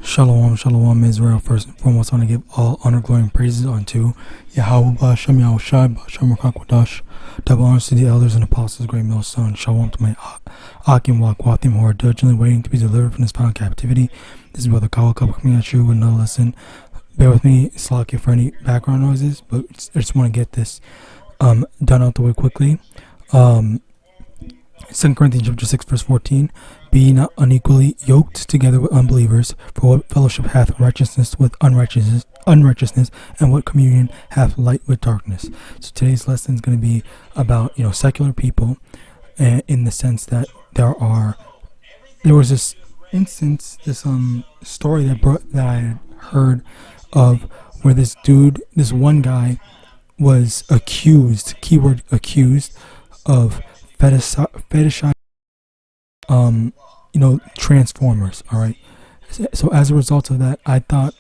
Shalom, shalom, Israel. First and foremost, I want to give all honor, glory, and praises unto YAHAWAH, YAHAWASHI, double honors to the elders and apostles, great millstone. Shalom to my Akim who are diligently waiting to be delivered from this final captivity. This is Brother Kawaka coming at you with another lesson. Bear with me, slack it for any background noises, but I just want to get this done out the way quickly. 2 Corinthians chapter 6 verse 14, be ye not unequally yoked together with unbelievers, for what fellowship hath righteousness with unrighteousness, and what communion hath light with darkness? So today's lesson is going to be about secular people, in the sense that there was this instance, this story that I had heard of, where this one guy was accused, keyword accused, of fetishizing transformers. All right, so as a result of that, I thought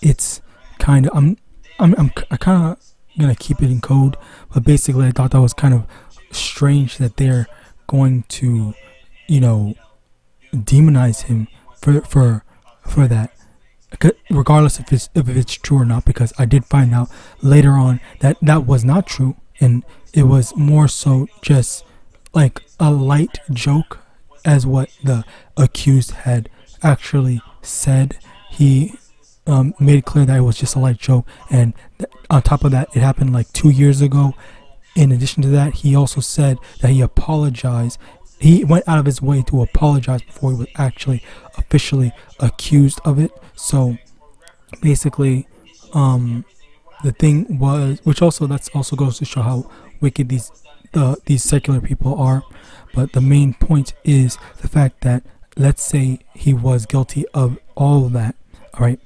it's kind of I kind of gonna keep it in code, but basically I thought that was kind of strange that they're going to demonize him for that, regardless if it's true or not, because I did find out later on that that was not true, and it was more so just like a light joke, as what the accused had actually said. He made it clear that it was just a light joke, and on top of that, it happened like 2 years ago. In addition to that, he also said that he apologized. He went out of his way to apologize before he was actually officially accused of it. So basically, the thing was, which also that's also goes to show how wicked these secular people are. But the main point is the fact that, let's say he was guilty of all of that. All right.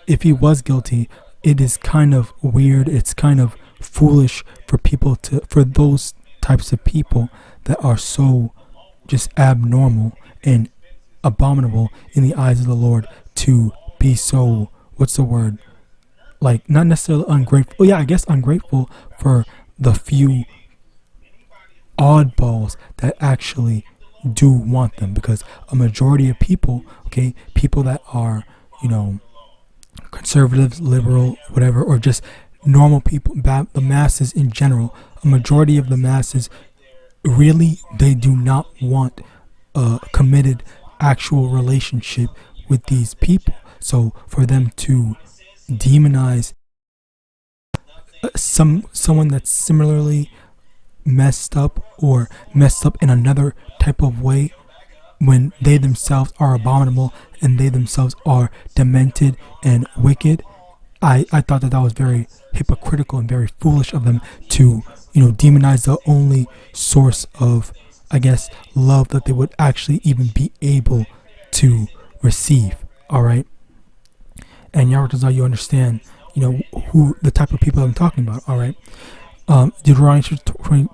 If he was guilty, it is kind of weird. It's kind of foolish for those types of people that are so just abnormal and abominable in the eyes of the Lord to be so, what's the word? Like, not necessarily ungrateful. Yeah, I guess ungrateful for the few oddballs that actually do want them, because a majority of people, people that are, conservatives, liberal, whatever, or just normal people, the masses in general, a majority of the masses really, they do not want a committed actual relationship with these people. So for them to demonize someone that's similarly messed up, or messed up in another type of way, when they themselves are abominable and they themselves are demented and wicked, I thought that was very hypocritical and very foolish of them to demonize the only source of, I guess, love that they would actually even be able to receive. All right, and Yahawadah, you understand who the type of people I'm talking about. All right. Deuteronomy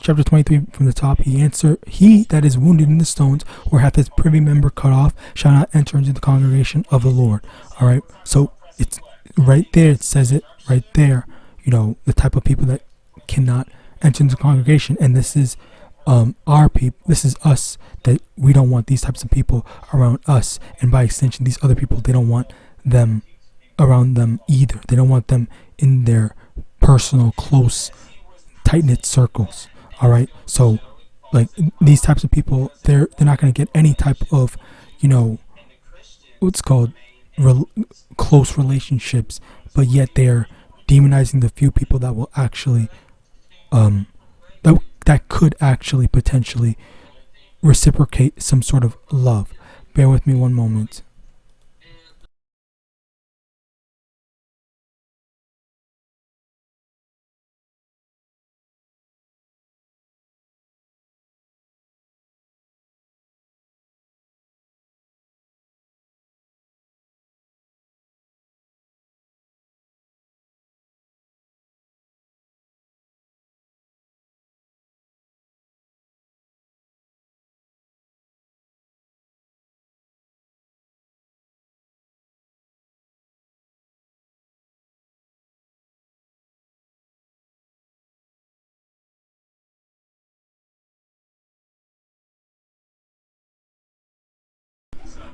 chapter 23 from the top, he answered, he that is wounded in the stones, or hath his privy member cut off, shall not enter into the congregation of the Lord. All right, so it's right there, it says it right there, the type of people that cannot enter into the congregation. And this is our people, this is us, that we don't want these types of people around us, and by extension these other people, they don't want them around them either. They don't want them in their personal, close, tight-knit circles. All right, so like these types of people, they're not going to get any type of what's called close relationships, but yet they're demonizing the few people that will actually that could actually potentially reciprocate some sort of love. Bear with me one moment.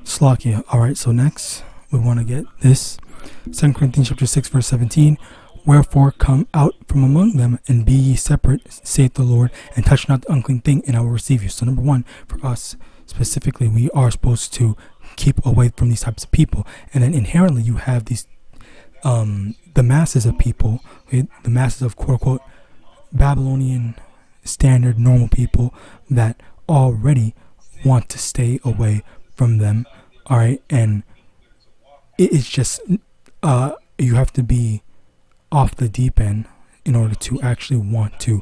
Slakia. Alright, so next we want to get this. 2 Corinthians chapter 6 verse 17. Wherefore come out from among them, and be ye separate, saith the Lord, and touch not the unclean thing, and I will receive you. So number one, for us specifically, we are supposed to keep away from these types of people. And then inherently you have these the masses of people, the masses of quote unquote Babylonian standard normal people that already want to stay away from them. Alright, and it's just you have to be off the deep end in order to actually want to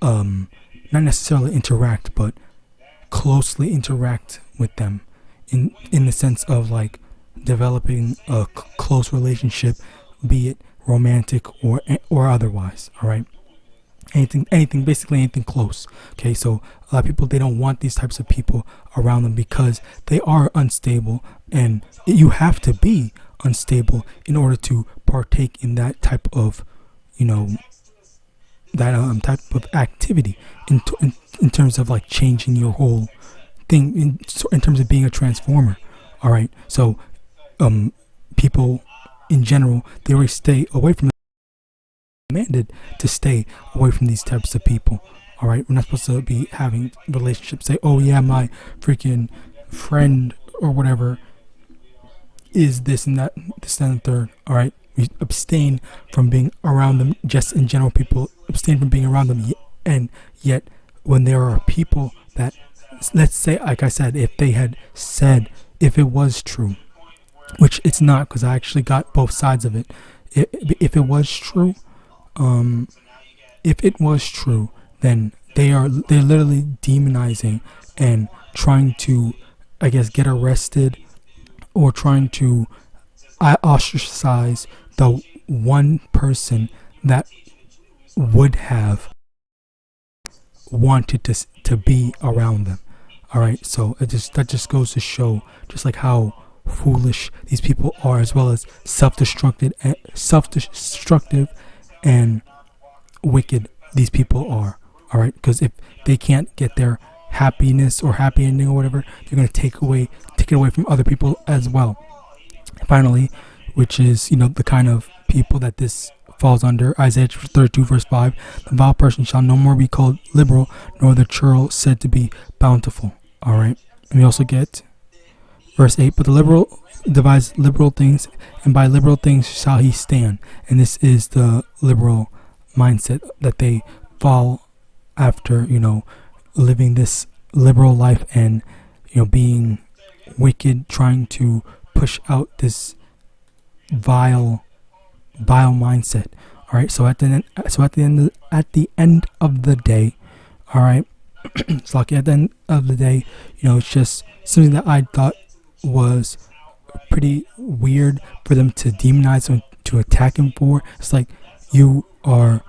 not necessarily interact, but closely interact with them in the sense of like developing a close relationship, be it romantic or otherwise. All right, basically anything close. Okay, so a lot of people, they don't want these types of people around them because they are unstable, and you have to be unstable in order to partake in that type of, that type of activity in terms of like changing your whole thing in terms of being a transformer. All right, so people in general, they always stay away from, commanded to stay away from these types of people. All right, we're not supposed to be having relationships. Say, oh yeah, my freaking friend or whatever is this and that, this and the third. All right, we abstain from being around them. Just in general, people abstain from being around them. And yet, when there are people that, let's say, like I said, if they had said, if it was true, which it's not, because I actually got both sides of it. If it was true, then they're literally demonizing and trying to, I guess, get arrested, or trying to ostracize the one person that would have wanted to be around them. All right, so that just goes to show just like how foolish these people are, as well as self-destructive and wicked these people are. All right, because if they can't get their happiness or happy ending or whatever, they're going to take it away from other people as well. Finally, which is the kind of people that this falls under, Isaiah 32 verse 5, the vile person shall no more be called liberal, nor the churl said to be bountiful. All right, and we also get verse 8, but the liberal devise liberal things, and by liberal things shall he stand. And this is the liberal mindset that they fall after, living this liberal life and, being wicked, trying to push out this vile mindset. All right, so at the end of the day, all right, it's like at the end of the day, it's just something that I thought was pretty weird for them to demonize him, to attack him for. It's like you are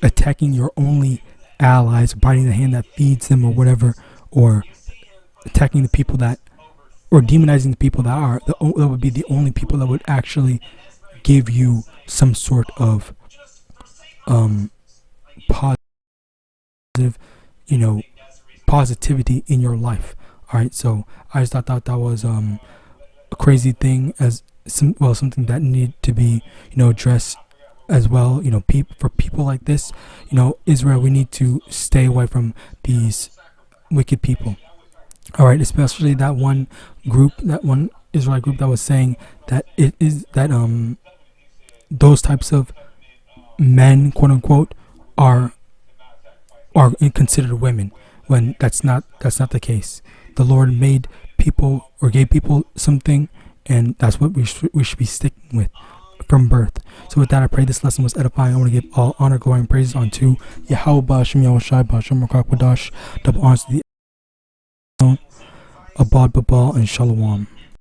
attacking your only allies, biting the hand that feeds them or whatever, or attacking the people that, or demonizing the people that would be the only people that would actually give you some sort of positive, positivity in your life. All right, so I just thought that was a crazy thing, as something that needed to be addressed as well. For people like this, Israel, we need to stay away from these wicked people. All right, especially that one Israelite group that was saying that it is that those types of men, quote unquote, are considered women, when that's not the case. The Lord made people, or gave people something, and that's what we should be sticking with from birth. So with that, I pray this lesson was edifying. I want to give all honor, glory, and praises unto YAHAWAH, YAHAWASHI, double honors to the Abad, Babal, and Shalom.